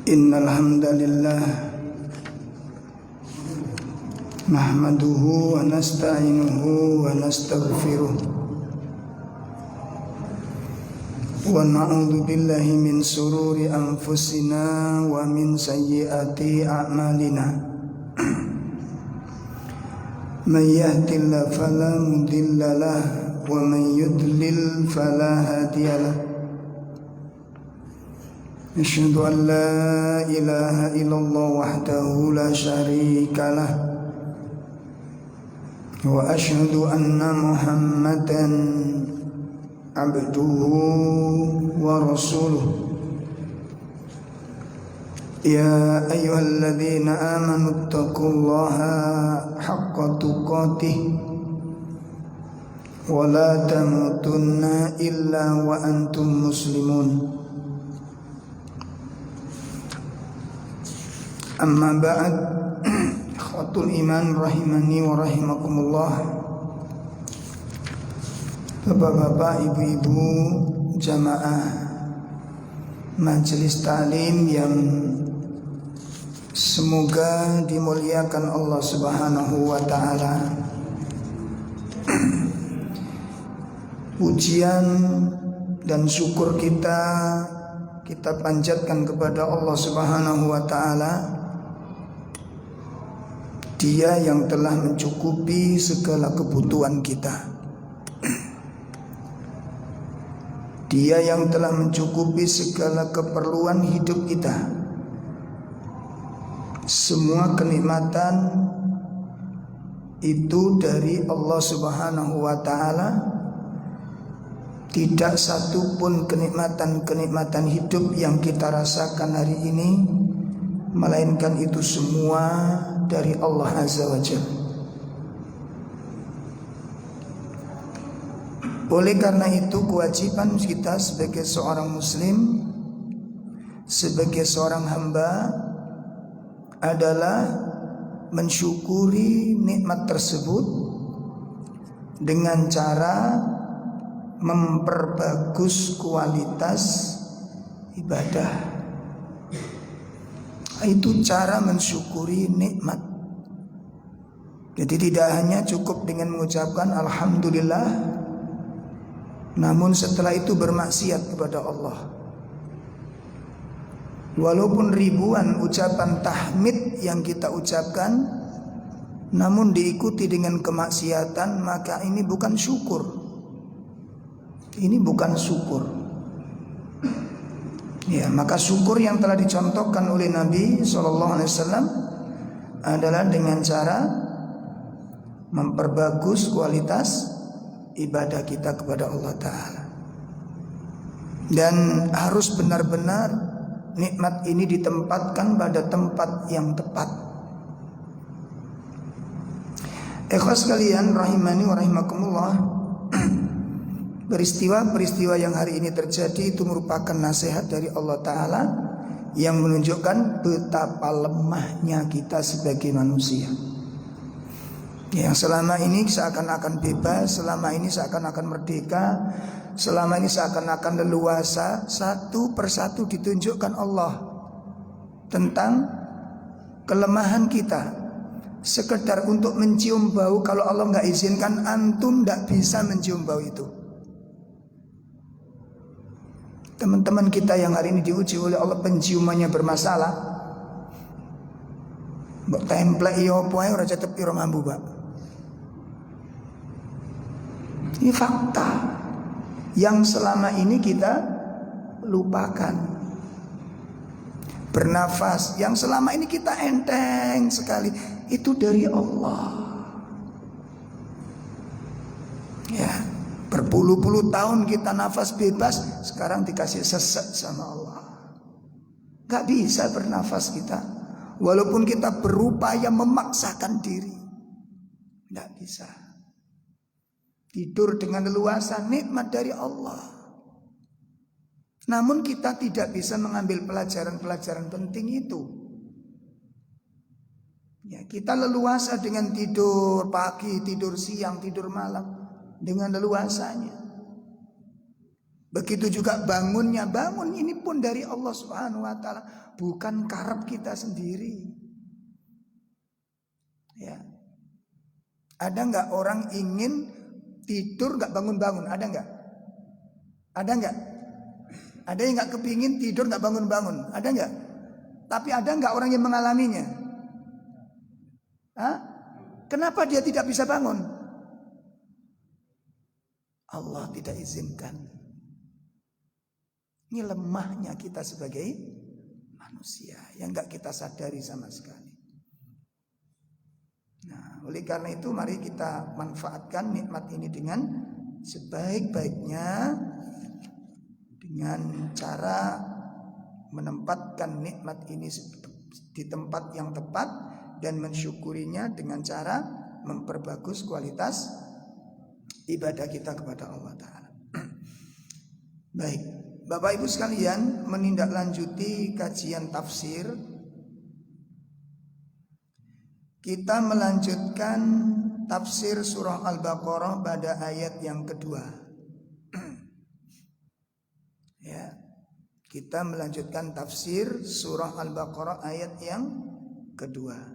Innal hamdalillah nahmaduhu wa nasta'inuhu wa nastaghfiruh wa na'udzu billahi min sururi anfusina wa min sayyiati a'malina. May yahdihillahu fala mudilla lahu wa may yudlil fala hadiya lahu. Asyhadu an la ilaha illallah wahdahu la syarika lah wa asyhadu anna Muhammadan abduhu wa rasuluh. Ya ayyuhalladzina amanu taqullaha haqqa tuqatih wa la tamutunna illa wa antum muslimun. Amma ba'd, ikhwatul iman rahimani wa rahimakumullah. Bapak-bapak, ibu-ibu, jamaah majelis ta'lim yang semoga dimuliakan Allah Subhanahu wa taala. Pujian dan syukur kita panjatkan kepada Allah Subhanahu wa taala. Dia yang telah mencukupi segala kebutuhan kita. Dia yang telah mencukupi segala keperluan hidup kita. Semua kenikmatan itu dari Allah Subhanahu wa taala. Tidak satu pun kenikmatan hidup yang kita rasakan hari ini, melainkan itu semua dari Allah Azza wa Jalla. Oleh karena itu, kewajiban kita sebagai seorang muslim, sebagai seorang hamba, adalah mensyukuri nikmat tersebut dengan cara memperbagus kualitas ibadah. Itu cara mensyukuri nikmat. Jadi tidak hanya cukup dengan mengucapkan alhamdulillah, namun setelah itu bermaksiat kepada Allah. Walaupun ribuan ucapan tahmid yang kita ucapkan, namun diikuti dengan kemaksiatan, maka ini bukan syukur. Ini bukan syukur. Ya, maka syukur yang telah dicontohkan oleh Nabi SAW adalah dengan cara memperbagus kualitas ibadah kita kepada Allah Ta'ala. Dan harus benar-benar nikmat ini ditempatkan pada tempat yang tepat. Ikhwas sekalian rahimani wa rahimakumullah. Peristiwa-peristiwa yang hari ini terjadi itu merupakan nasihat dari Allah Ta'ala yang menunjukkan betapa lemahnya kita sebagai manusia. Yang selama ini seakan-akan bebas, selama ini seakan-akan merdeka, selama ini seakan-akan leluasa, satu persatu ditunjukkan Allah tentang kelemahan kita. Sekedar untuk mencium bau, kalau Allah nggak izinkan, antum nggak bisa mencium bau itu. Teman-teman kita yang hari ini diuji oleh Allah penciumannya bermasalah, mbok templek yo apa ae ora cetep piro mambu, Pak. Ini fakta yang selama ini kita lupakan. Bernafas yang selama ini kita enteng sekali, itu dari Allah. Ya, berpuluh-puluh tahun kita nafas bebas, sekarang dikasih sesek sama Allah. Gak bisa bernafas kita, walaupun kita berupaya memaksakan diri, gak bisa. Tidur dengan leluasa, nikmat dari Allah. Namun kita tidak bisa mengambil pelajaran-pelajaran penting itu. Ya, kita leluasa dengan tidur pagi, tidur siang, tidur malam, dengan leluasanya. Begitu juga bangun ini pun dari Allah Subhanahu wa taala, bukan karep kita sendiri. Ya. Ada nggak orang ingin tidur nggak bangun-bangun? Ada nggak? Ada nggak? Ada yang nggak kepingin tidur nggak bangun-bangun? Ada nggak? Tapi ada nggak orang yang mengalaminya? Hah? Kenapa dia tidak bisa bangun? Allah tidak izinkan. Ini lemahnya kita sebagai manusia yang nggak kita sadari sama sekali. Nah, oleh karena itu mari kita manfaatkan nikmat ini dengan sebaik-baiknya, dengan cara menempatkan nikmat ini di tempat yang tepat dan mensyukurinya dengan cara memperbagus kualitas ibadah kita kepada Allah Ta'ala. Baik, Bapak Ibu sekalian, menindaklanjuti kajian tafsir, kita melanjutkan tafsir surah Al-Baqarah pada ayat yang kedua. Ya, kita melanjutkan tafsir surah Al-Baqarah ayat yang kedua.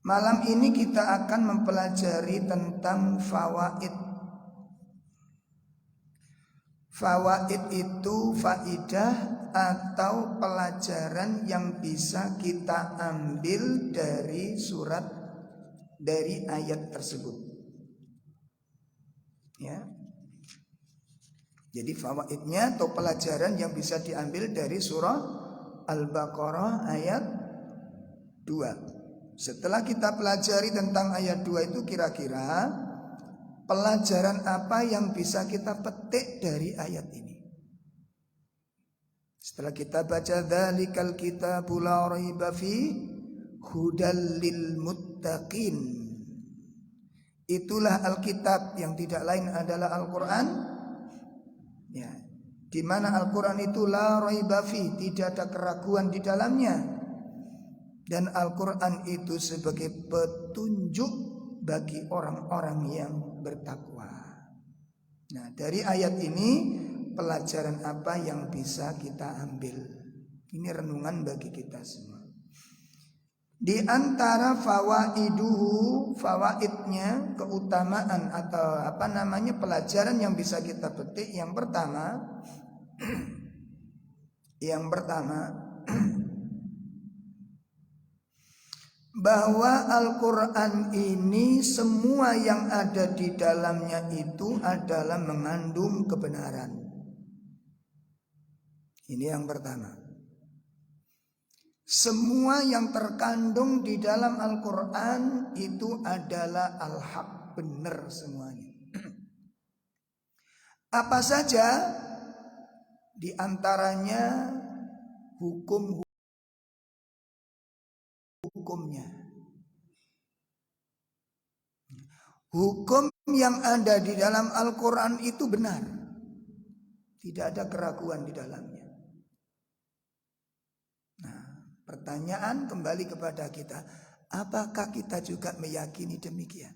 Malam ini kita akan mempelajari tentang fawaid. Fawaid itu faidah atau pelajaran yang bisa kita ambil dari ayat tersebut. Ya. Jadi fawaidnya atau pelajaran yang bisa diambil dari surah Al-Baqarah ayat 2. Setelah kita pelajari tentang ayat 2 itu, kira-kira pelajaran apa yang bisa kita petik dari ayat ini? Setelah kita baca dzalikal kitabu la raiba fi hudal lil muttaqin. Itulah Alkitab yang tidak lain adalah Al-Qur'an. Ya, di mana Al-Qur'an itu la raiba fi, tidak ada keraguan di dalamnya. Dan Al-Quran itu sebagai petunjuk bagi orang-orang yang bertakwa. Nah, dari ayat ini pelajaran apa yang bisa kita ambil? Ini renungan bagi kita semua. Di antara fawaidnya, keutamaan atau pelajaran yang bisa kita petik. Yang pertama bahwa Al-Quran ini semua yang ada di dalamnya itu adalah mengandung kebenaran. Ini yang pertama. Semua yang terkandung di dalam Al-Quran itu adalah al-haq, benar semuanya. Apa saja? Di antaranya hukumnya. Hukum yang ada di dalam Al-Quran itu benar. Tidak ada keraguan di dalamnya. Nah, pertanyaan kembali kepada kita, apakah kita juga meyakini demikian?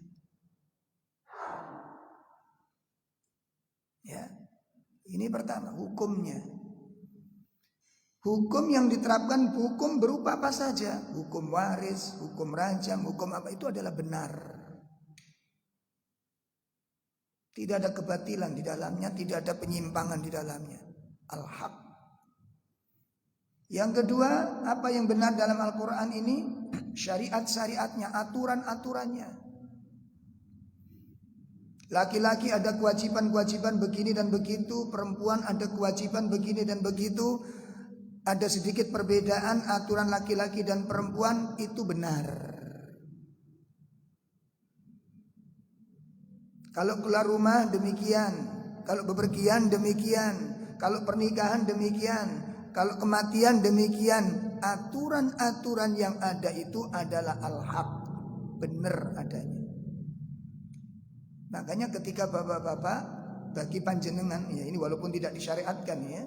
Ya, ini pertama, hukumnya. Hukum yang diterapkan, hukum berupa apa saja, hukum waris, hukum rajam, hukum apa, itu adalah benar. Tidak ada kebatilan di dalamnya, tidak ada penyimpangan di dalamnya. Al-haq. Yang kedua, apa yang benar dalam Al-Quran ini? Syariat-syariatnya, aturan-aturannya. Laki-laki ada kewajiban-kewajiban begini dan begitu, perempuan ada kewajiban begini dan begitu. Ada sedikit perbedaan aturan laki-laki dan perempuan, itu benar. Kalau keluar rumah demikian, kalau bepergian demikian, kalau pernikahan demikian, kalau kematian demikian. Aturan-aturan yang ada itu adalah al-haq, benar adanya. Makanya ketika bapak-bapak bagi panjenengan, ya ini walaupun tidak disyariatkan ya,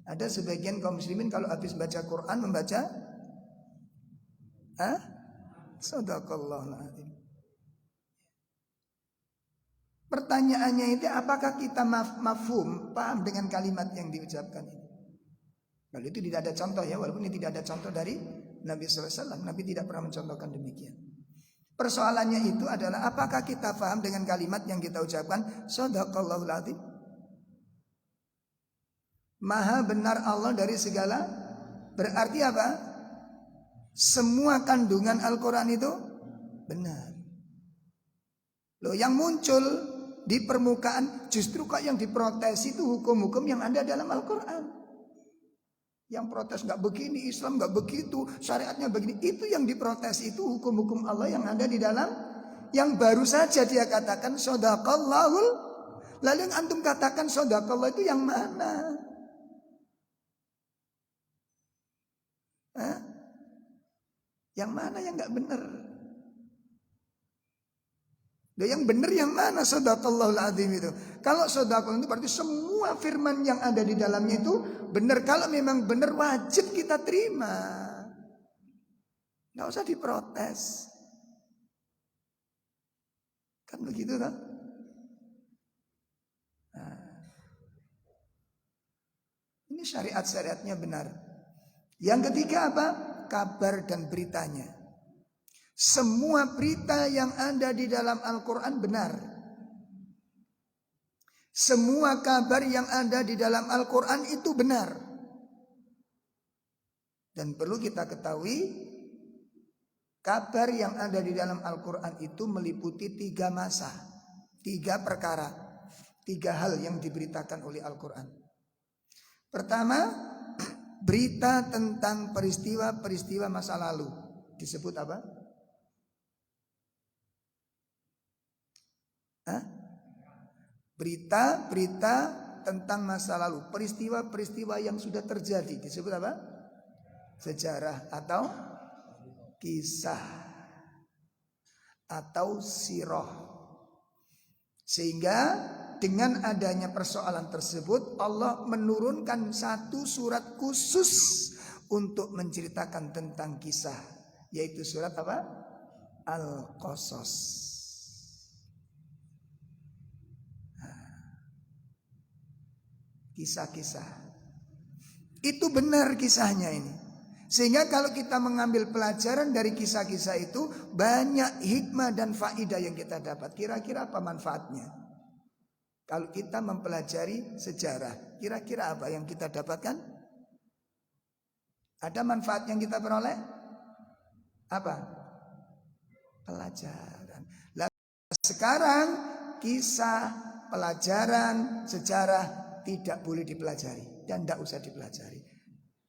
ada sebagian kaum muslimin kalau habis baca Quran membaca Sadaqallahul azim. Pertanyaannya itu apakah kita mafhum, paham dengan kalimat yang diucapkan ini? Kalau itu tidak ada contoh ya, walaupun ini tidak ada contoh dari Nabi SAW. Nabi tidak pernah mencontohkan demikian. Persoalannya itu adalah apakah kita paham dengan kalimat yang kita ucapkan? Shadaqallahul adzim. Maha benar Allah dari segala. Berarti apa? Semua kandungan Al-Quran itu benar. Loh, yang muncul di permukaan justru kok yang diprotes itu hukum-hukum yang ada dalam Al-Quran. Yang protes nggak begini, Islam nggak begitu, syariatnya begini. Itu yang diprotes itu hukum-hukum Allah yang ada di dalam. Yang baru saja dia katakan shadaqallahul. Lalu yang antum katakan shadaqallah itu yang mana? Hah? Yang mana yang nggak benar? Yang benar yang mana? Shadaqallahul adzim itu. Kalau shadaqallah itu berarti semua firman yang ada di dalamnya itu benar. Kalau memang benar wajib kita terima. Nggak usah diprotes. Kan begitu kan? Nah, ini syariat-syariatnya benar. Yang ketiga apa? Kabar dan beritanya. Semua berita yang ada di dalam Al-Quran benar. Semua kabar yang ada di dalam Al-Quran itu benar. Dan perlu kita ketahui, kabar yang ada di dalam Al-Quran itu meliputi 3 masa, 3 perkara, 3 hal yang diberitakan oleh Al-Quran. Pertama, berita tentang peristiwa-peristiwa masa lalu. Disebut apa? Berita-berita tentang masa lalu, peristiwa-peristiwa yang sudah terjadi. Disebut apa? Sejarah atau kisah atau sirah. Sehingga dengan adanya persoalan tersebut Allah menurunkan satu surat khusus untuk menceritakan tentang kisah, yaitu surat apa? Al-Qasas. Kisah-kisah itu benar kisahnya ini. Sehingga kalau kita mengambil pelajaran dari kisah-kisah itu, banyak hikmah dan faidah yang kita dapat. Kira-kira apa manfaatnya? Kalau kita mempelajari sejarah, kira-kira apa yang kita dapatkan? Ada manfaat yang kita peroleh? Apa? Pelajaran. Lah sekarang kisah, pelajaran, sejarah tidak boleh dipelajari dan tidak usah dipelajari.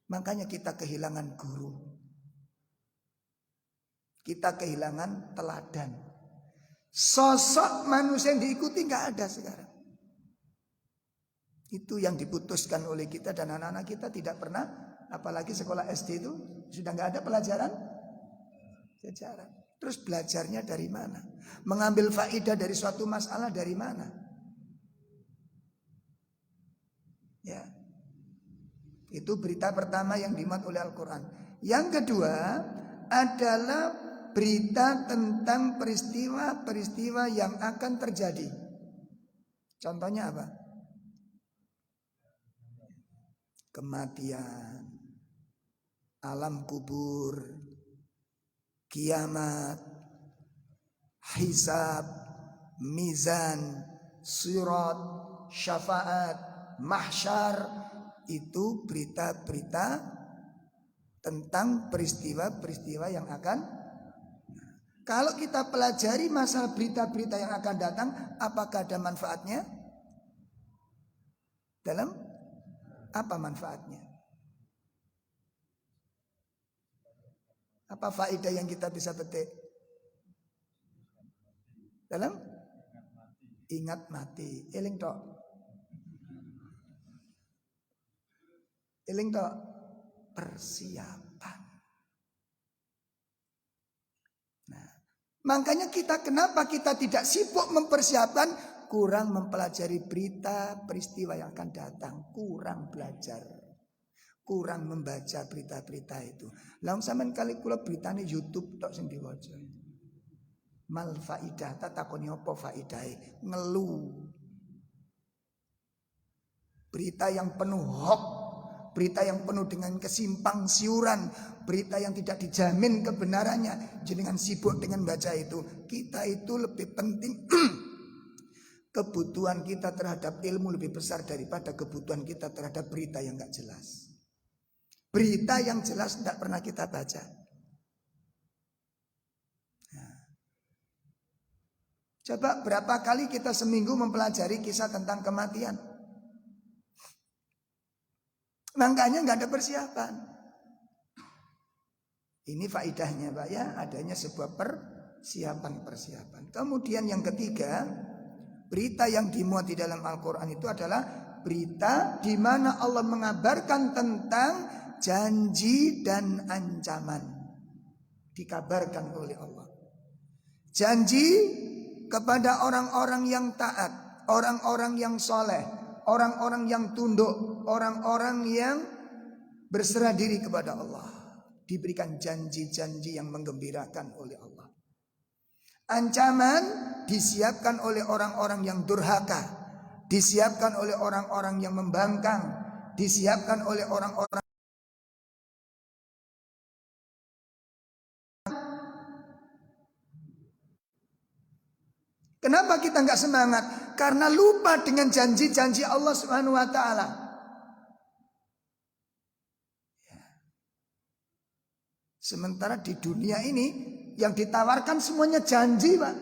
Makanya kita kehilangan guru. Kita kehilangan teladan. Sosok manusia yang diikuti nggak ada sekarang. Itu yang diputuskan oleh kita dan anak-anak kita tidak pernah, apalagi sekolah SD itu sudah nggak ada pelajaran sejarah. Terus belajarnya dari mana? Mengambil faedah dari suatu masalah dari mana? Ya, itu berita pertama yang dimuat oleh Al-Quran. Yang kedua adalah berita tentang peristiwa-peristiwa yang akan terjadi. Contohnya apa? Kematian, alam kubur, kiamat, hisab, mizan, sirat, syafaat, mahsyar. Itu berita-berita tentang peristiwa-peristiwa yang akan. Kalau kita pelajari masalah berita-berita yang akan datang, apakah ada manfaatnya? Dalam apa manfaatnya? Apa faedah yang kita bisa petik? Dalam ingat mati, eling tok. Eling tok, persiapan. Nah, makanya kenapa kita tidak sibuk mempersiapkan, kurang mempelajari berita peristiwa yang akan datang, kurang belajar, kurang membaca berita-berita itu. Langsung sampean kali kula beritane YouTube tok sing diwaca. Mal faidah, tak takoni apa faidahe? Ngeluh. Berita yang penuh hoax, berita yang penuh dengan kesimpang siuran, berita yang tidak dijamin kebenarannya. Jenengan sibuk dengan baca itu. Kita itu lebih penting kebutuhan kita terhadap ilmu lebih besar daripada kebutuhan kita terhadap berita yang gak jelas. Berita yang jelas tidak pernah kita baca. Nah. Coba berapa kali kita seminggu mempelajari kisah tentang kematian? Makanya gak ada persiapan. Ini faidahnya Pak ya, adanya sebuah persiapan. Kemudian yang ketiga, berita yang dimuat di dalam Al-Quran itu adalah berita di mana Allah mengabarkan tentang janji dan ancaman. Dikabarkan oleh Allah. Janji kepada orang-orang yang taat, orang-orang yang soleh, orang-orang yang tunduk, orang-orang yang berserah diri kepada Allah. Diberikan janji-janji yang menggembirakan oleh Allah. Ancaman disiapkan oleh orang-orang yang durhaka, disiapkan oleh orang-orang yang membangkang, disiapkan oleh orang-orang. Kenapa kita nggak semangat? Karena lupa dengan janji-janji Allah Subhanahu wa taala. Sementara di dunia ini yang ditawarkan semuanya janji, Pak.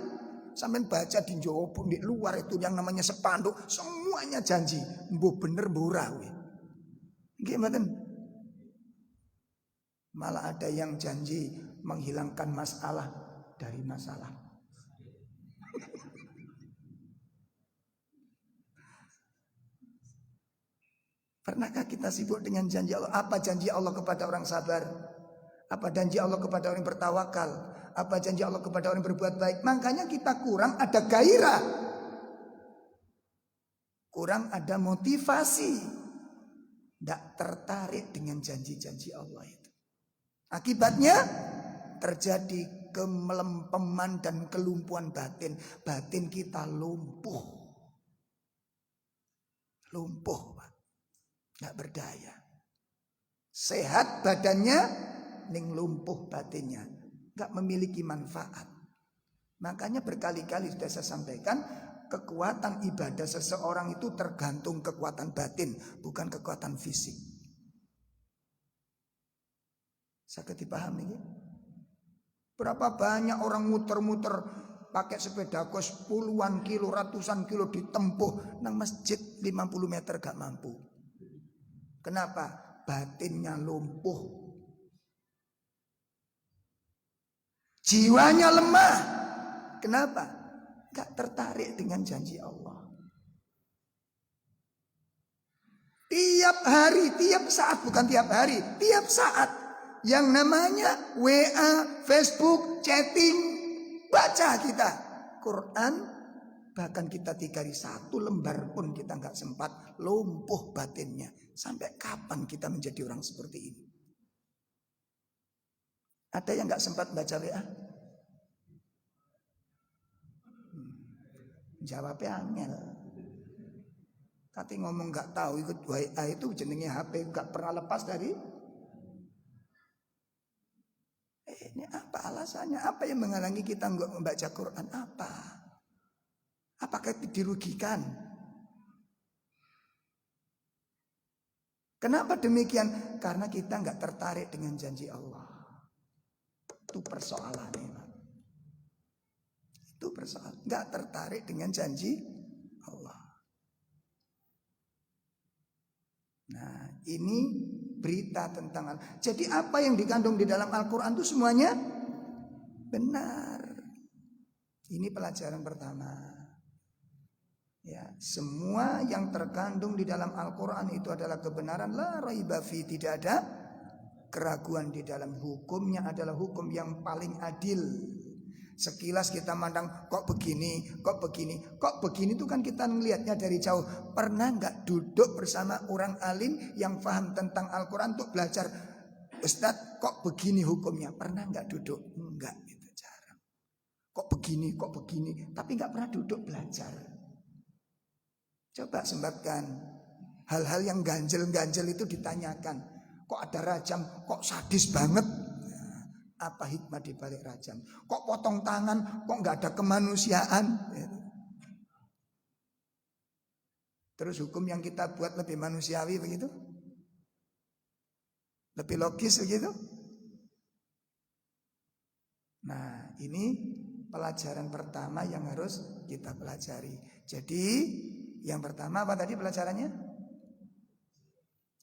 Sampai baca di Jawa di luar itu yang namanya spanduk, semuanya janji. Mbuh bener murah we. Gimana? Malah ada yang janji menghilangkan masalah dari masalah. Pernahkah kita sibuk dengan janji Allah? Apa janji Allah kepada orang sabar? Apa janji Allah kepada orang yang bertawakal? Apa janji Allah kepada orang yang berbuat baik? Makanya kita kurang ada gairah, kurang ada motivasi, tidak tertarik dengan janji-janji Allah itu. Akibatnya terjadi kemelempeman dan kelumpuhan batin. Batin kita lumpuh, Pak, nggak berdaya. Sehat badannya, ning lumpuh batinnya, gak memiliki manfaat. Makanya berkali-kali sudah saya sampaikan, kekuatan ibadah seseorang itu tergantung kekuatan batin, bukan kekuatan fisik. Sakit dipahami ya? Berapa banyak orang muter-muter pakai sepeda kos puluhan kilo, ratusan kilo ditempuh nang masjid 50 meter gak mampu. Kenapa? Batinnya lumpuh, jiwanya lemah. Kenapa? Gak tertarik dengan janji Allah. Tiap hari, tiap saat, bukan tiap hari, tiap saat yang namanya WA, Facebook, chatting, baca kita Quran, bahkan kita 3 hari 1 lembar pun kita gak sempat, lumpuh batinnya. Sampai kapan kita menjadi orang seperti ini? Ada yang gak sempat baca WA? Jawabnya angel. Kati ngomong gak tahu ikut WA itu jenenge HP gak pernah lepas dari. Ini apa alasannya? Apa yang menghalangi kita nggak membaca Quran? Apa? Apakah itu dirugikan? Kenapa demikian? Karena kita nggak tertarik dengan janji Allah. Itu persoalannya. Itu persoalan. Nggak tertarik dengan janji Allah. Nah, ini berita tentang jadi apa yang dikandung di dalam Al-Quran itu semuanya benar. Ini pelajaran pertama. Ya, semua yang terkandung di dalam Al-Quran itu adalah kebenaran. La raiba fi, tidak ada keraguan di dalam. Hukumnya adalah hukum yang paling adil. Sekilas kita mandang kok begini, kok begini, kok begini itu kan kita melihatnya dari jauh. Pernah nggak duduk bersama orang alim yang paham tentang Al-Quran untuk belajar? Ustadz, kok begini hukumnya? Pernah nggak duduk? Enggak, itu jarang. kok begini, tapi nggak pernah duduk belajar. Coba sembahkan hal-hal yang ganjel itu ditanyakan. Kok ada rajam, kok sadis banget? Apa hikmah di balik rajam? Kok potong tangan, kok nggak ada kemanusiaan? Terus hukum yang kita buat lebih manusiawi begitu? Lebih logis begitu? Nah, ini pelajaran pertama yang harus kita pelajari. Jadi, yang pertama apa tadi pelajarannya?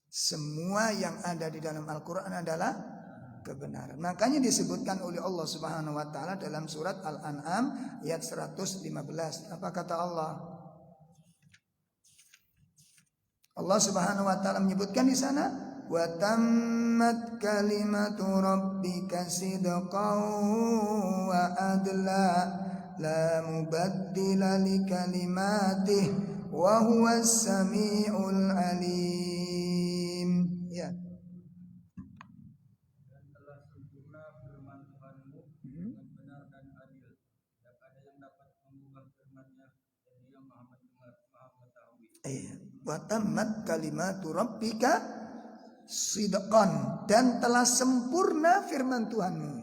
Semua yang ada di dalam Al-Quran adalah kebenaran. Makanya disebutkan oleh Allah Subhanahu wa taala dalam surat Al-An'am ayat 115. Apa kata Allah? Allah Subhanahu wa taala menyebutkan di sana, wa tammat kalimatu rabbika sidqan wa adla la mubaddila li kalimatih wa huwas samiul alim. Ya. Dan telah sempurna firman Tuhanmu dengan benar dan adil. Tidak ada yang dapat mengubah firman-Nya, dan Dia Maha mendengar, Maha mengetahui. Wa tammat kalimatu rabbika sidqan, dan telah sempurna firman Tuhanmu.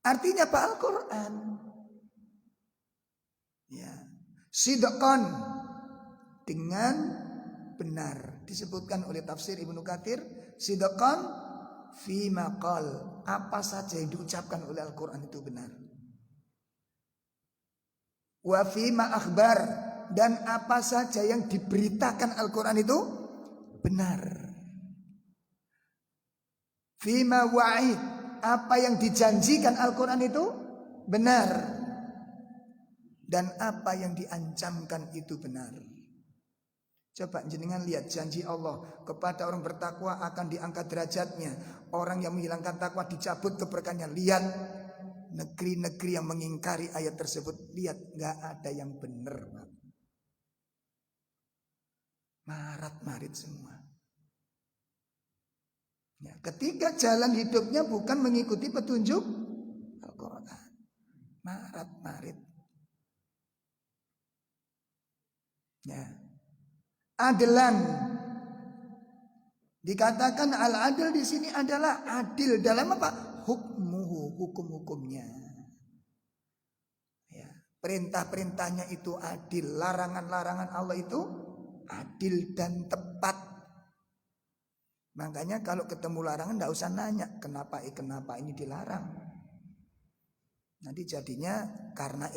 Artinya apa? Al-Quran. Ya, sidqan, dengan benar. Disebutkan oleh tafsir Ibnu Katsir, sidqan fi maqal, apa saja yang diucapkan oleh Al-Quran itu benar. Wa fi ma akhbar, dan apa saja yang diberitakan Al-Quran itu benar. Fi ma wa'id, apa yang dijanjikan Al-Quran itu benar. Dan apa yang diancamkan itu benar. Coba jenengan lihat janji Allah kepada orang bertakwa akan diangkat derajatnya. Orang yang menghilangkan takwa dicabut keberkahannya. Lihat negeri-negeri yang mengingkari ayat tersebut. Lihat gak ada yang benar. Marat-marit semua. Ya, ketika jalan hidupnya bukan mengikuti petunjuk Al-Quran. Marat-marit. Ya. Adlan, dikatakan al-adil di sini adalah adil dalam apa? Hukmuhu, hukum-hukumnya. Ya, perintah-perintahnya itu adil, larangan-larangan Allah itu adil dan tepat. Makanya kalau ketemu larangan tidak usah nanya kenapa ini dilarang. Nanti jadinya karena.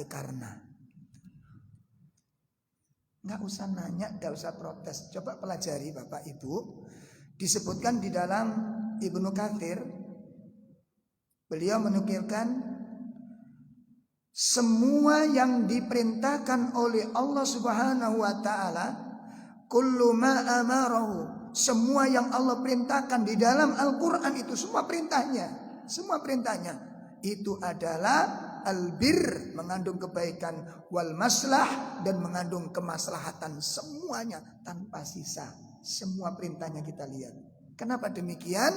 Nggak usah nanya, nggak usah protes. Coba pelajari Bapak Ibu. Disebutkan di dalam Ibnu Katsir, beliau menukilkan semua yang diperintahkan oleh Allah Subhanahu wa taala, kullu ma amarahu, semua yang Allah perintahkan di dalam Al-Quran itu semua perintahnya itu adalah albir, mengandung kebaikan, wal maslah, dan mengandung kemaslahatan, semuanya tanpa sisa. Semua perintahnya kita lihat. Kenapa demikian?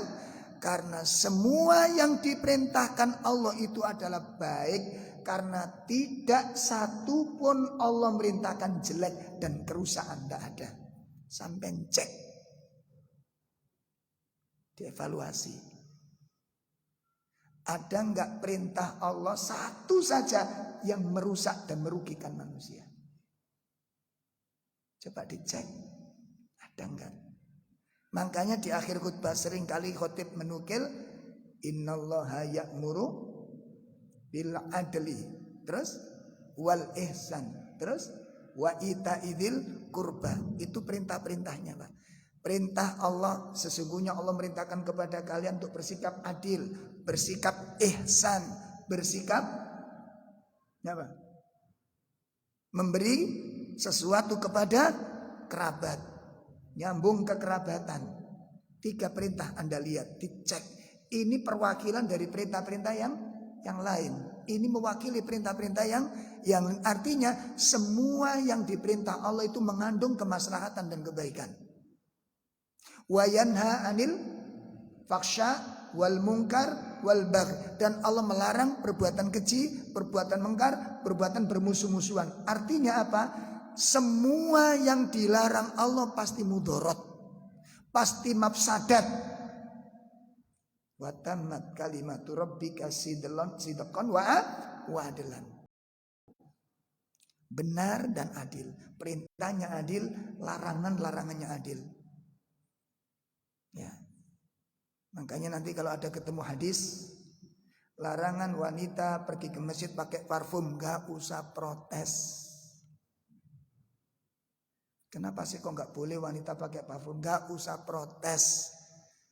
Karena semua yang diperintahkan Allah itu adalah baik, karena tidak satu pun Allah merintahkan jelek dan kerusakan, tidak ada. Sampai cek, dievaluasi. Ada enggak perintah Allah satu saja yang merusak dan merugikan manusia? Coba dicek, ada enggak? Makanya di akhir khutbah sering kali khotib menukil, innallaha ya'muru bil adli, terus wal ihsan, terus wa itaidil kurba. Itu perintah-perintahnya, Pak. Perintah Allah, sesungguhnya Allah merintahkan kepada kalian untuk bersikap adil, bersikap ihsan, bersikap apa? Memberi sesuatu kepada kerabat, nyambung kekerabatan. 3 perintah Anda lihat, dicek. Ini perwakilan dari perintah-perintah yang lain. Ini mewakili perintah-perintah yang artinya semua yang diperintah Allah itu mengandung kemaslahatan dan kebaikan. Wa yanha 'anil faksha wal munkar wal bagh. Dan Allah melarang perbuatan keji, perbuatan mungkar, perbuatan bermusuh-musuhan. Artinya apa? Semua yang dilarang Allah pasti mudarat, pasti mafsadat. Wa tammat kalimatu rabbika sidqan wa adlan. Benar dan adil. Perintahnya adil, larangannya adil. Ya. Makanya nanti kalau ada ketemu hadis larangan wanita pergi ke masjid pakai parfum, gak usah protes. Kenapa sih kok gak boleh wanita pakai parfum? Gak usah protes.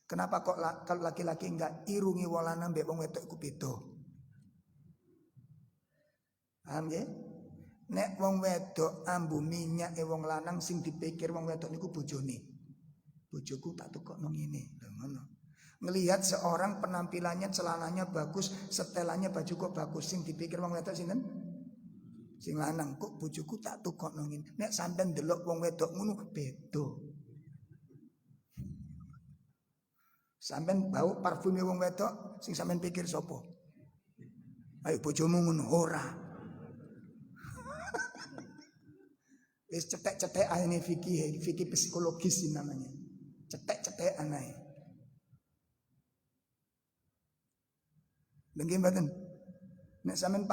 Kenapa kok kalau laki-laki gak irungi walana mbek wong wedok iku beda? Paham ya? Nek wong wedok ambu minyak wong lanang sing dipikir wong wedok niku bojone. Bojoku tak tukokno ngene, lho ngono. Ngelihat seorang penampilannya, celananya bagus, setelannya baju kok bagus, sing dipikir wong wedok sinten? Sing lanang. Kok bojoku tak tukokno ngene. Nek sampean ndelok wong wedok ngono beda. Sampean bau parfume wong wedok, sing sampean pikir sapa? Ayo bojomu ngono ora. Wis cetek-cetek ini fikih psikologis ini namanya. Cetek-cetek aneh. Bagaimana? Nek sampean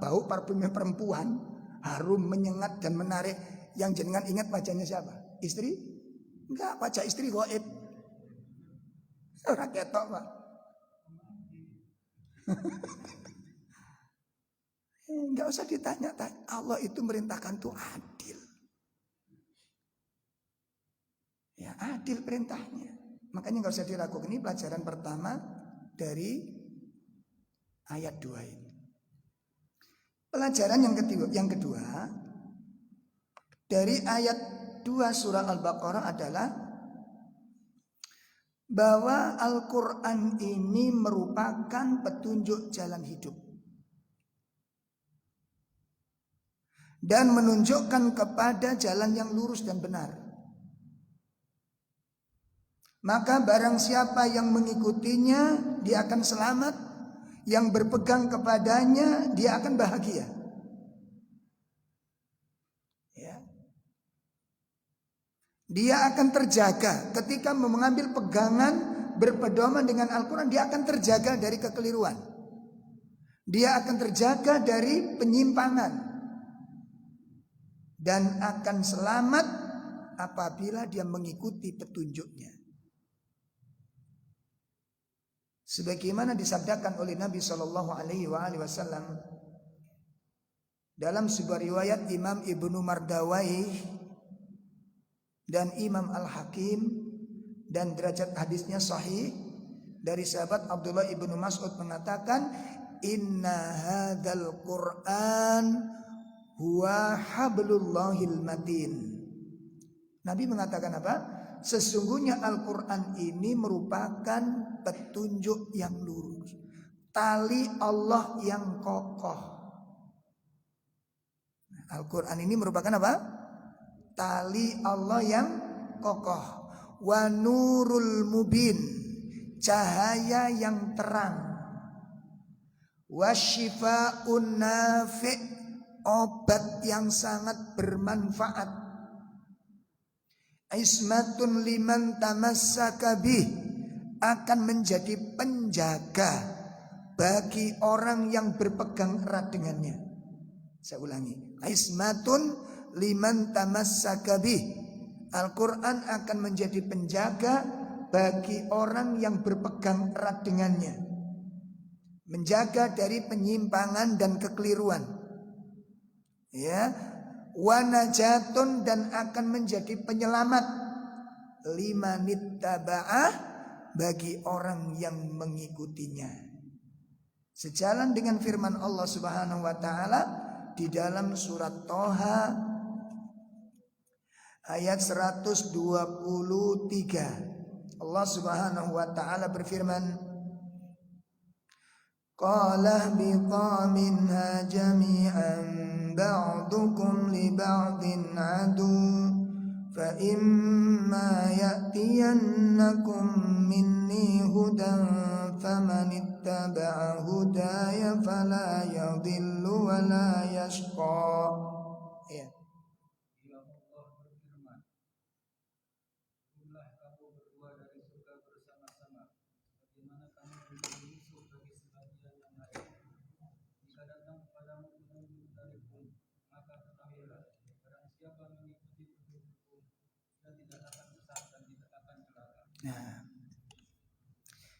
bau parfumnya perempuan, harum, menyengat dan menarik, yang jenengan ingat wajahnya siapa? Istri? Enggak, wajah istri gaib. Ora ketok, Pak. Enggak usah ditanya. Allah itu merintahkan tuh adil. Ya, adil perintahnya. Makanya enggak usah diragukan. Ini pelajaran pertama dari ayat 2 ini. Pelajaran yang kedua dari ayat 2 surah Al-Baqarah adalah bahwa Al-Quran ini merupakan petunjuk jalan hidup dan menunjukkan kepada jalan yang lurus dan benar. Maka barang siapa yang mengikutinya, dia akan selamat. Yang berpegang kepadanya, dia akan bahagia. Ya. Dia akan terjaga ketika mengambil pegangan berpedoman dengan Al-Quran. Dia akan terjaga dari kekeliruan. Dia akan terjaga dari penyimpangan. Dan akan selamat apabila dia mengikuti petunjuknya. Sebagaimana disabdakan oleh Nabi SAW dalam sebuah riwayat Imam Ibnu Mardawai dan Imam Al-Hakim, dan derajat hadisnya sahih, dari sahabat Abdullah Ibnu Mas'ud mengatakan, inna hadzal Qur'an huwa hablullahil matin. Nabi mengatakan apa? Sesungguhnya Al-Quran ini merupakan petunjuk yang lurus, tali Allah yang kokoh. Al-Quran ini merupakan apa? Tali Allah yang kokoh. Wa nurul mubin, cahaya yang terang. Wa syifa'un nafi', obat yang sangat bermanfaat. Ismatun liman tamassaka bih, akan menjadi penjaga bagi orang yang berpegang erat dengannya. Saya ulangi, ismatun liman tamassaka bih, Al-Quran akan menjadi penjaga bagi orang yang berpegang erat dengannya, menjaga dari penyimpangan dan kekeliruan. Ya, wanajatun, dan akan menjadi penyelamat limanittaba'ah, bagi orang yang mengikutinya. Sejalan dengan firman Allah Subhanahu wa taala di dalam surat Thaha ayat 123. Allah Subhanahu wa taala berfirman, qala biqa minha jami'an ba'dukum li ba'din adu fa imma ya'tiyannakum minni hudan faman ittaba'a hudaya fala yadhillu wa la yashqa. Ya. Ia Allah berfirman, "Jumlah kamu berdua dari surga bersama-sama. Bagaimana kamu menjadi musuh bagi sebagian yang lain? Jika datang kepadamu petunjuk dariku, maka ketahuilah, barang siapa mengikuti petunjukku, dia tidak akan sesat dan tidak akan celaka." Nah,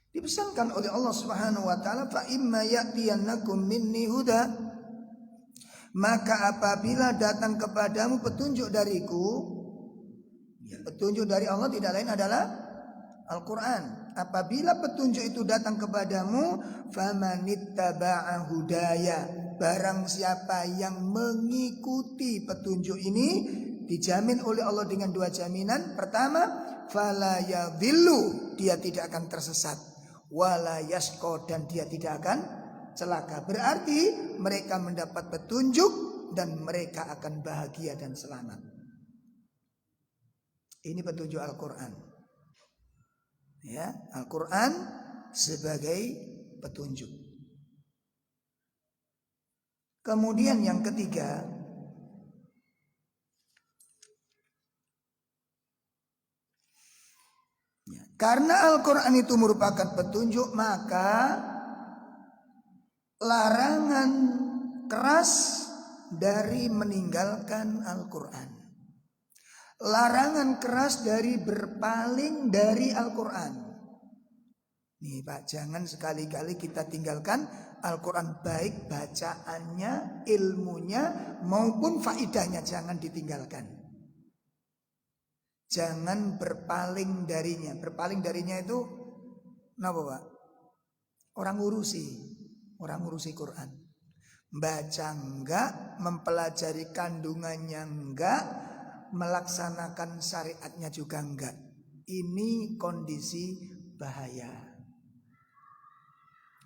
dipesankan oleh Allah Subhanahu wa taala, fa imma ya'tiyannakum minni huda, maka apabila datang kepadamu petunjuk dariku, ya, petunjuk dari Allah tidak lain adalah Al-Quran. Apabila petunjuk itu datang kepadamu, famanittaba'a hudaya, barang siapa yang mengikuti petunjuk ini, dijamin oleh Allah dengan dua jaminan. Pertama, fala yadhillu, dia tidak akan tersesat, wala yashqa, dan dia tidak akan celaka. Berarti mereka mendapat petunjuk dan mereka akan bahagia dan selamat. Ini petunjuk Al-Quran. Ya, Al-Quran sebagai petunjuk. Kemudian yang ketiga, ya, karena Al-Quran itu merupakan petunjuk, maka larangan keras dari meninggalkan Al-Quran. Larangan keras dari berpaling dari Al-Quran. Nih Pak, jangan sekali-kali kita tinggalkan Al-Quran, baik bacaannya, ilmunya maupun faidahnya, jangan ditinggalkan. Jangan berpaling darinya. Berpaling darinya itu kenapa Pak? Orang ngurusi Quran. Baca enggak, mempelajari kandungannya enggak, melaksanakan syariatnya juga enggak. Ini kondisi bahaya.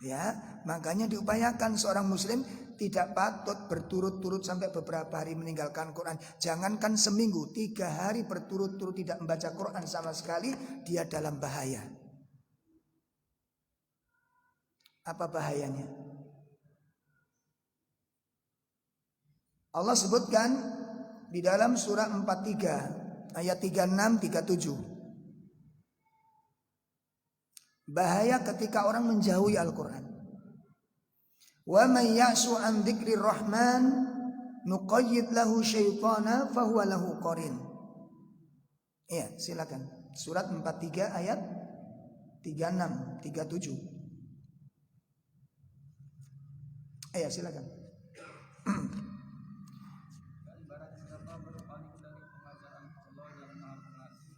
Ya, makanya diupayakan seorang muslim tidak patut berturut-turut sampai beberapa hari meninggalkan Quran. Jangankan seminggu, 3 hari berturut-turut tidak membaca Quran sama sekali, dia dalam bahaya. Apa bahayanya? Allah sebutkan di dalam surah 43 ayat 36 37. Bahaya ketika orang menjauhi Al-Quran. Wa may ya'shu an dzikrir rahman nuqayyid lahu syaitana fahuwa lahu qarin. Iya, silakan. Surat 43 ayat 36 37. Iya, silakan. Dan barang siapa berpaling dari pengajaran Allah yang Maha Pengasih,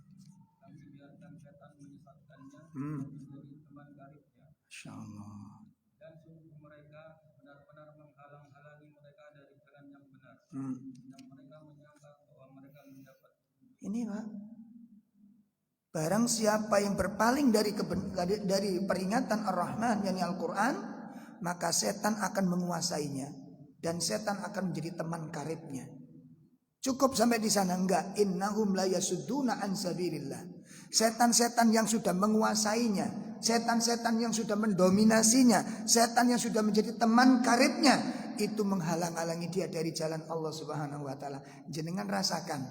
kami biarkan setan menyesatkannya menjadi teman karibnya. Masya Allah. Dan sungguh mereka benar-benar menghalang-halangi mereka dari jalan yang benar. Dan mereka menyangka bahwa mereka mendapat. Ini Pak, barang siapa yang berpaling dari peringatan Ar-Rahman, yakni Al-Quran, maka setan akan menguasainya dan setan akan menjadi teman karibnya. Cukup sampai di sana? Enggak. Innahum la yasudduna an sabilillah. Setan-setan yang sudah menguasainya, setan-setan yang sudah mendominasinya, setan yang sudah menjadi teman karibnya, itu menghalang-halangi dia dari jalan Allah Subhanahu wa taala. Jenengan rasakan.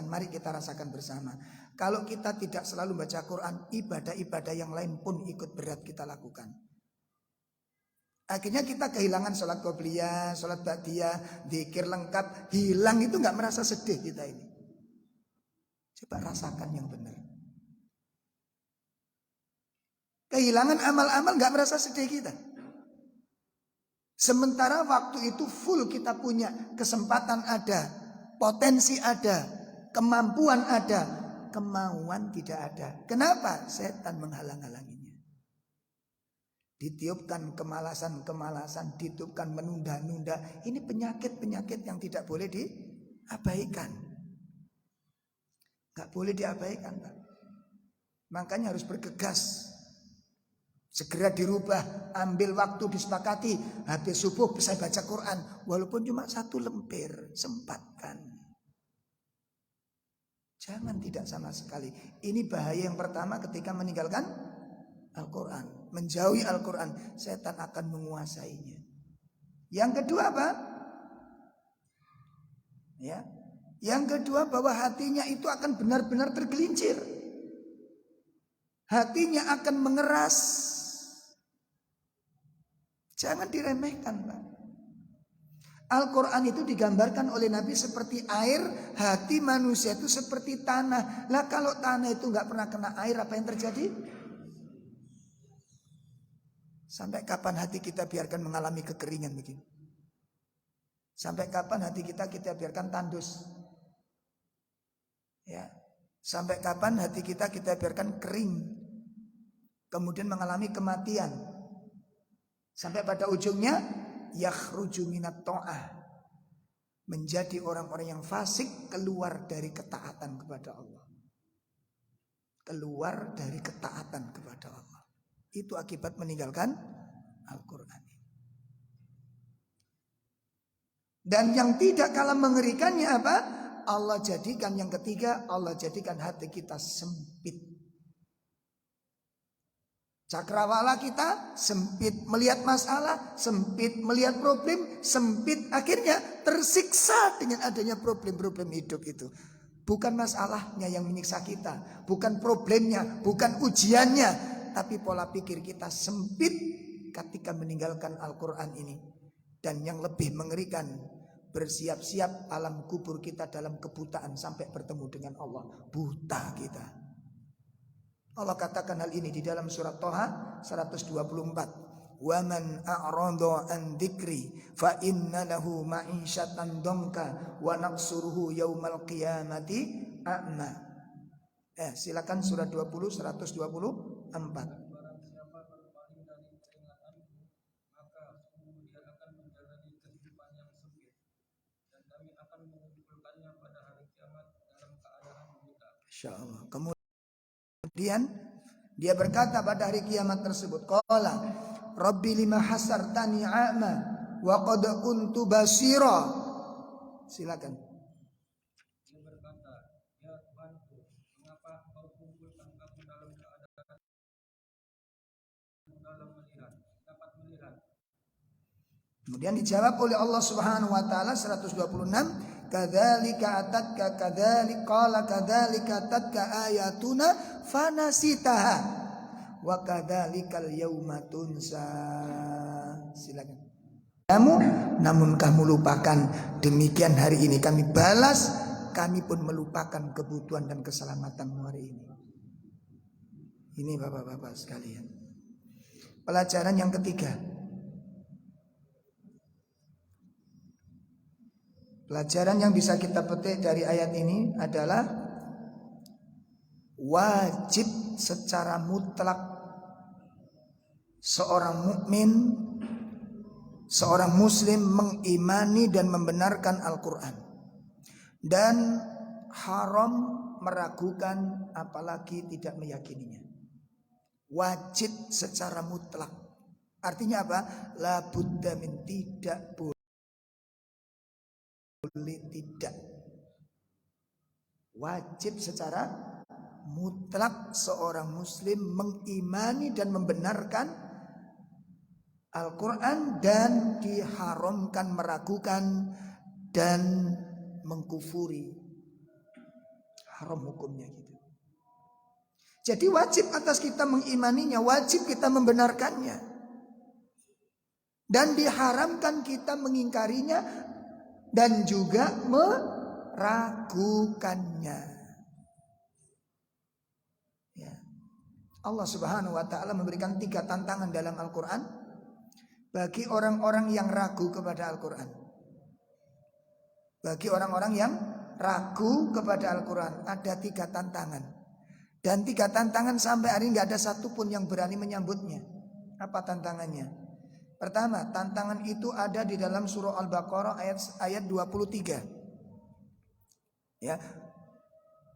Mari kita rasakan bersama. Kalau kita tidak selalu baca Quran, ibadah-ibadah yang lain pun ikut berat kita lakukan. Akhirnya kita kehilangan sholat qobliyah, sholat ba'diyah, zikir lengkap, hilang. Itu gak merasa sedih kita ini. Coba rasakan yang benar. Kehilangan amal-amal gak merasa sedih kita. Sementara waktu itu full kita punya, kesempatan ada, potensi ada, kemampuan ada, kemauan tidak ada. Kenapa? Setan menghalang-halanginya. Ditiupkan kemalasan-kemalasan, ditiupkan menunda-nunda. Ini penyakit-penyakit yang tidak boleh diabaikan. Gak boleh diabaikan Pak. Makanya harus bergegas. Segera dirubah, ambil waktu, disepakati. Habis subuh saya baca Quran. Walaupun cuma 1 lembar, sempatkan. Jangan tidak sama sekali. Ini bahaya yang pertama ketika meninggalkan Al-Quran. menjauhi Al-Quran, setan akan menguasainya. Yang kedua apa? Ya. Yang kedua bahwa hatinya itu akan benar-benar tergelincir. Hatinya akan mengeras. Jangan diremehkan, Pak. Al-Quran itu digambarkan oleh Nabi seperti air, hati manusia itu seperti tanah. Lah kalau tanah itu nggak pernah kena air, apa yang terjadi? Sampai kapan hati kita biarkan mengalami kekeringan begini? Sampai kapan hati kita biarkan tandus? Ya. Sampai kapan hati kita biarkan kering? Kemudian mengalami kematian. Sampai pada ujungnya yakhruju minat ta'ah, menjadi orang-orang yang fasik, keluar dari ketaatan kepada Allah. Keluar dari ketaatan kepada Allah. Itu akibat meninggalkan Al-Quran. Dan yang tidak kalah mengerikannya apa? Allah jadikan yang ketiga, Allah jadikan hati kita sempit. Cakrawala kita sempit, melihat masalah sempit, melihat problem sempit, akhirnya tersiksa dengan adanya problem-problem hidup itu. Bukan masalahnya yang menyiksa kita, bukan problemnya, bukan ujiannya, tapi pola pikir kita sempit ketika meninggalkan Al-Quran ini. Dan yang lebih mengerikan, bersiap-siap alam kubur kita dalam kebutaan sampai bertemu dengan Allah. Buta kita. Allah katakan hal ini di dalam surat Thaha 124. Wa man a'rada an dzikri fa inna lahu ma'isyatan dhanka wa naqsuruhu yaumal qiyamati a'ma. Silakan surat 20 124. Barang siapa berpaling dari peringatanku, maka sungguh dia akan menjalani kehidupan yang sempit, dan kami akan mengumpulkannya pada hari kiamat dalam keadaan buta. Insyaallah. Kemudian dia berkata pada hari kiamat tersebut, qala rabbi lima hasartani a'ma wa qad kuntu basira. Silakan. Dia berkata, ya Tuhanku, mengapa engkau kumpulkan aku dalam keadaan dapat melihat? Kemudian dijawab oleh Allah Subhanahu wa taala 126, kadzalika atatka ayatuna fanasitaha wa kadzalikal yauma tunsa. Silakan. Namun kamu lupakan, demikian hari ini kami balas, kami pun melupakan kebutuhan dan keselamatanmu hari ini. Ini bapak-bapak sekalian. Pelajaran yang ketiga. Pelajaran yang bisa kita petik dari ayat ini adalah wajib secara mutlak seorang mukmin, seorang muslim mengimani dan membenarkan Al-Quran, dan haram meragukan apalagi tidak meyakininya. Wajib secara mutlak. Artinya apa? La budda min, tidak boleh tidak. Wajib secara mutlak seorang muslim mengimani dan membenarkan Al-Quran, dan diharamkan meragukan dan mengkufuri. Haram hukumnya gitu. Jadi wajib atas kita mengimaninya, wajib kita membenarkannya, dan diharamkan kita mengingkarinya dan juga meragukannya. Ya. Allah Subhanahu wa taala memberikan 3 tantangan dalam Al-Quran bagi orang-orang yang ragu kepada Al-Quran. Bagi orang-orang yang ragu kepada Al-Quran ada 3 tantangan. Dan 3 tantangan sampai hari ini gak ada satupun yang berani menyambutnya. Apa tantangannya? Pertama, tantangan itu ada di dalam surah Al-Baqarah ayat 23. Ya.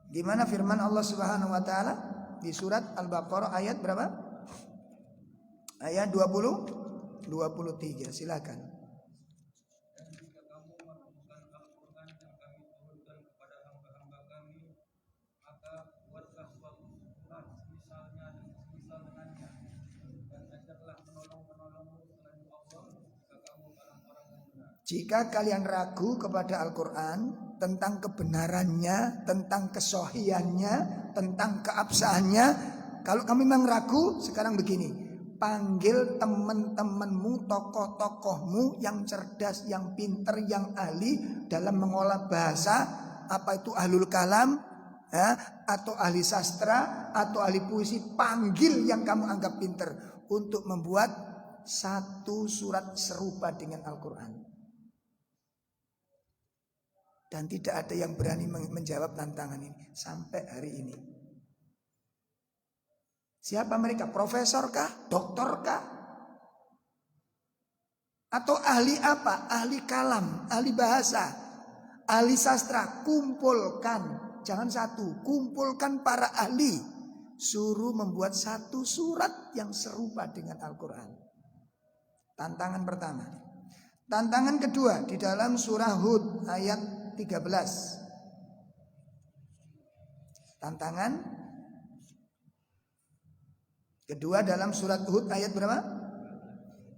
Di mana firman Allah Subhanahu wa taala di surat Al-Baqarah ayat berapa? Ayat 23. Silakan. Dan jika kamu menemukan Al-Quran yang kami turunkan kepada hamba-hamba kami, maka buatlah suatu surat misalnya dan semisal dengannya, dan Jika kalian ragu kepada Al-Quran, tentang kebenarannya, tentang kesohiannya, tentang keabsahannya, kalau kamu memang ragu, sekarang begini, panggil teman-temanmu, tokoh-tokohmu yang cerdas, yang pinter, yang ahli dalam mengolah bahasa, apa itu ahlul kalam, ya, atau ahli sastra, atau ahli puisi. Panggil yang kamu anggap pinter untuk membuat satu surat serupa dengan Al-Quran. Dan tidak ada yang berani menjawab tantangan ini sampai hari ini. Siapa mereka? Profesor kah? Doktor kah? Atau ahli apa? Ahli kalam, ahli bahasa, ahli sastra. Kumpulkan. Jangan satu, kumpulkan para ahli. Suruh membuat satu surat yang serupa dengan Al-Quran. Tantangan pertama. Tantangan kedua di dalam surah Hud ayat 13. Tantangan kedua dalam surat Hud ayat berapa?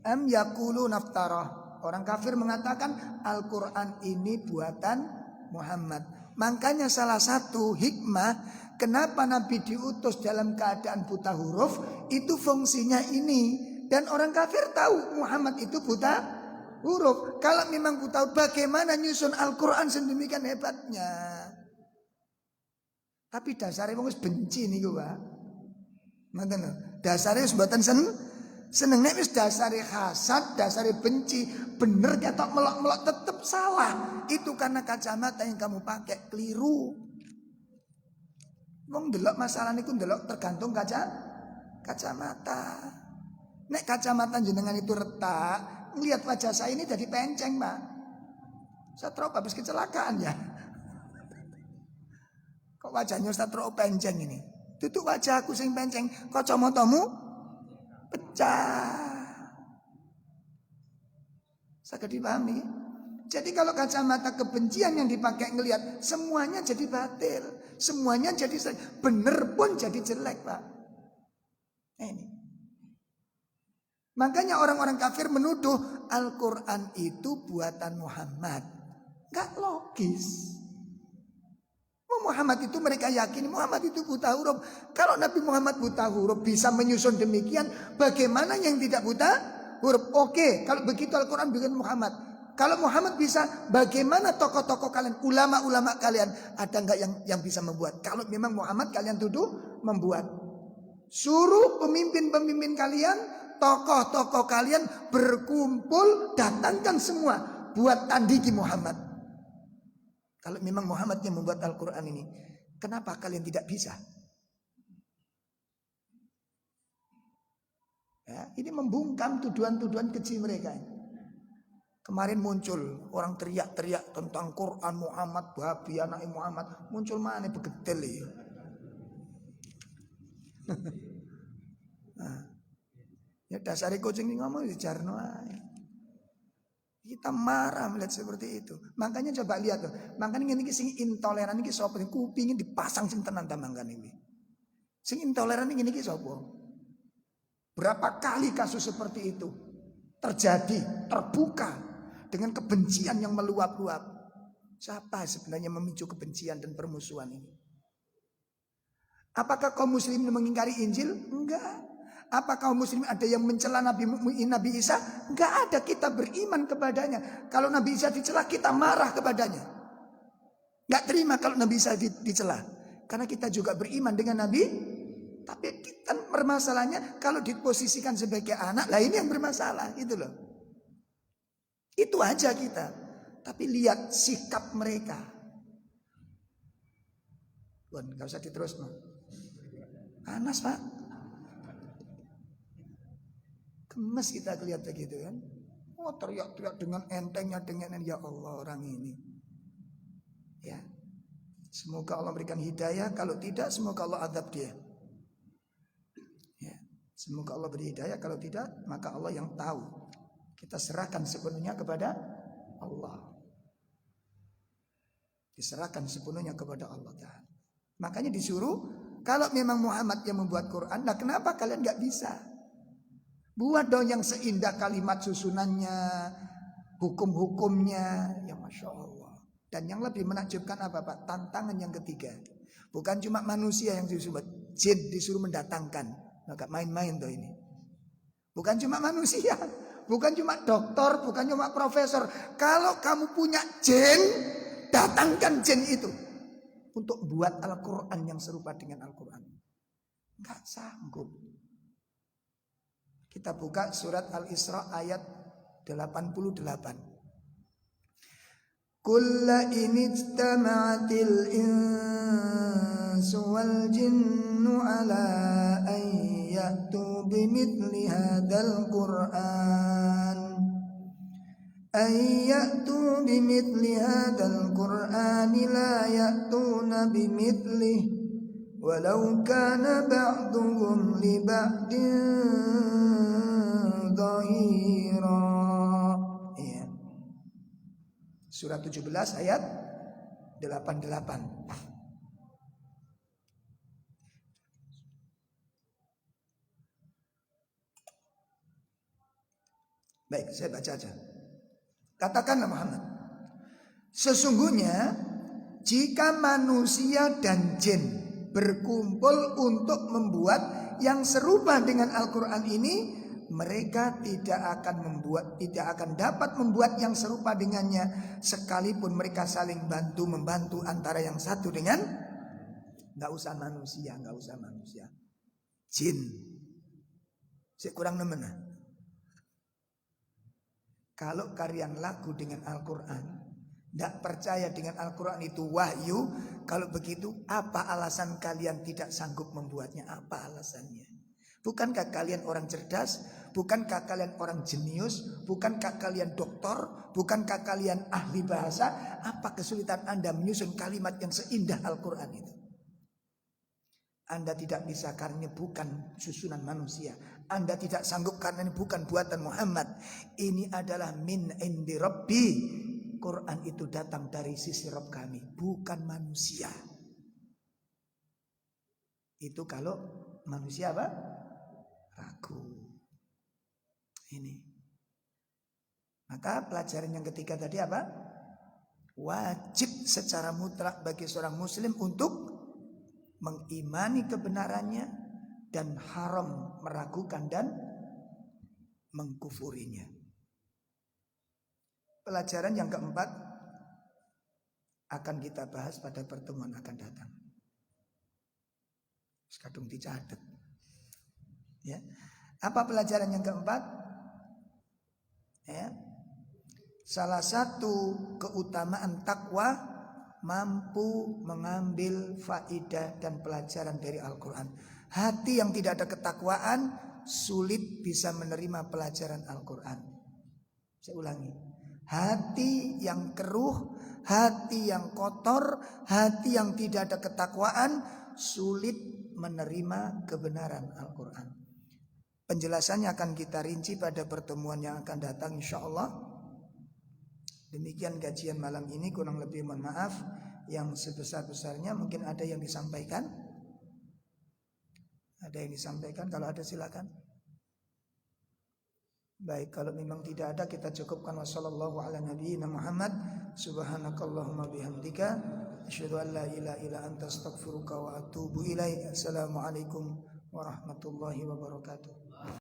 Am yaqulu naftarah. Orang kafir mengatakan Al-Quran ini buatan Muhammad. Makanya salah satu hikmah kenapa Nabi diutus dalam keadaan buta huruf, itu fungsinya ini. Dan orang kafir tahu Muhammad itu buta huruf. Kalau memang buta huruf, bagaimana nyusun Al-Quran sedemikian hebatnya? Tapi dasarnya wong wis benci niku, Pak. Ngoten lho. Dasarnya wis mboten seneng, nek wis dasare hasad, dasare benci, bener ketok melok-melok tetep salah. Itu karena kacamata yang kamu pakai keliru. Wong ndelok masalah niku ndelok tergantung kacamata. Nek kacamata jenengan itu retak, ngelihat wajah saya ini jadi penceng, Pak. Saya terus habis kecelakaan ya. Kok wajahnya Ustaz terus penceng ini? Tutup wajahku sing penceng, kacamatamu pecah. Saged dipahami? Jadi kalau kacamata kebencian yang dipakai ngelihat, semuanya jadi batil, semuanya jadi bener pun jadi jelek, Pak. Ini. Makanya orang-orang kafir menuduh Al-Quran itu buatan Muhammad. Gak logis. Muhammad itu mereka yakini Muhammad itu buta huruf. Kalau Nabi Muhammad buta huruf bisa menyusun demikian, bagaimana yang tidak buta huruf? Oke, kalau begitu Al-Quran bikin Muhammad. Kalau Muhammad bisa, bagaimana tokoh-tokoh kalian, ulama-ulama kalian, ada nggak yang bisa membuat? Kalau memang Muhammad kalian tuduh membuat, suruh pemimpin-pemimpin kalian, tokoh-tokoh kalian berkumpul, datangkan semua buat tandigi Muhammad. Kalau memang Muhammad yang membuat Al-Quran ini, kenapa kalian tidak bisa? Ya, ini membungkam tuduhan-tuduhan keji mereka. Kemarin muncul orang teriak-teriak tentang Quran Muhammad, babi anak Muhammad. Muncul mana begedel ya? Nah, ya dasari kucing ini ngomong di jarno aja. Kita marah melihat seperti itu. Makanya coba lihat loh. Makanya ini sing intoleran ini sapa kupingin dipasang sing tenan tamangkan ini. Sing intoleran ini sapa? Berapa kali kasus seperti itu terjadi, terbuka dengan kebencian yang meluap-luap. Siapa sebenarnya memicu kebencian dan permusuhan ini? Apakah kaum muslimin mengingkari Injil? Enggak. Apa kaum muslimin ada yang mencela Nabi Isa? Enggak ada, kita beriman kepadanya. Kalau Nabi Isa dicela kita marah kepadanya. Enggak terima kalau Nabi Isa dicela. Karena kita juga beriman dengan Nabi. Tapi kita permasalahannya kalau diposisikan sebagai anak, lah ini yang bermasalah, itu loh. Itu aja kita. Tapi lihat sikap mereka. Bukan, enggak usah diterus, no. Panas, Pak. Gemes kita kelihatan gitu kan. Oh, teriak-teriak dengan entengnya, dengan ya Allah orang ini. Ya. Semoga Allah berikan hidayah. Kalau tidak, semoga Allah azab dia. Ya. Semoga Allah beri hidayah. Kalau tidak, maka Allah yang tahu. Kita serahkan sepenuhnya kepada Allah. Diserahkan sepenuhnya kepada Allah Ta'ala. Makanya disuruh, kalau memang Muhammad yang membuat Quran, nah kenapa kalian gak bisa? Buat dong yang seindah kalimat susunannya, hukum-hukumnya, ya Masya Allah. Dan yang lebih menakjubkan apa Pak? Tantangan yang ketiga. Bukan cuma manusia yang disebut, jin disuruh mendatangkan. Nggak main-main tuh ini. Bukan cuma manusia, bukan cuma dokter, bukan cuma profesor. Kalau kamu punya jin, datangkan jin itu untuk buat Al-Quran yang serupa dengan Al-Quran. Nggak sanggup. Kita buka surat Al-Isra ayat 88. Kulla inijtama'atil insu wal jinnu ala an ya'tu bimithli hadzal Qur'an la ya'tuna bimithlihi walau kana ba'duhum li ba'din dhahira. Surat 17 ayat 88. Baik, saya baca aja. Katakanlah Muhammad, sesungguhnya jika manusia dan jin berkumpul untuk membuat yang serupa dengan Al-Quran ini, mereka tidak akan dapat membuat yang serupa dengannya, sekalipun mereka saling membantu antara yang satu dengan, nggak usah manusia, jin. Saya kurang nemen. Kalau kalian lagu dengan Al-Quran, tidak percaya dengan Al-Quran itu wahyu, kalau begitu apa alasan kalian tidak sanggup membuatnya? Apa alasannya? Bukankah kalian orang cerdas? Bukankah kalian orang jenius? Bukankah kalian doktor? Bukankah kalian ahli bahasa? Apa kesulitan Anda menyusun kalimat yang seindah Al-Quran itu? Anda tidak bisa karena bukan susunan manusia. Anda tidak sanggup karena ini bukan buatan Muhammad. Ini adalah min indi Rabbi. Quran itu datang dari sisi Rabb kami, bukan manusia. Itu kalau manusia apa? Ragu. Ini. Maka pelajaran yang ketiga tadi apa? Wajib secara mutlak bagi seorang muslim untuk mengimani kebenarannya dan haram meragukan dan mengkufurinya. Pelajaran yang keempat akan kita bahas pada pertemuan akan datang. Sekadung dicatat. Ya. Apa pelajaran yang keempat? Ya. Salah satu keutamaan takwa mampu mengambil faidah dan pelajaran dari Al-Quran. Hati yang tidak ada ketakwaan sulit bisa menerima pelajaran Al-Quran. Saya ulangi. Hati yang keruh, hati yang kotor, hati yang tidak ada ketakwaan sulit menerima kebenaran Al-Quran. Penjelasannya akan kita rinci pada pertemuan yang akan datang insyaallah. Demikian kajian malam ini, kurang lebih mohon maaf. Yang sebesar-besarnya mungkin ada yang disampaikan. Ada yang disampaikan, kalau ada silakan. Baik, kalau memang tidak ada kita cukupkan. Wassallallahu ala nabiyyina Muhammad. Subhanakallahumma bihamdika asyhadu an la ilaha illa anta astaghfiruka wa atubu ilaik. Assalamualaikum warahmatullahi wabarakatuh.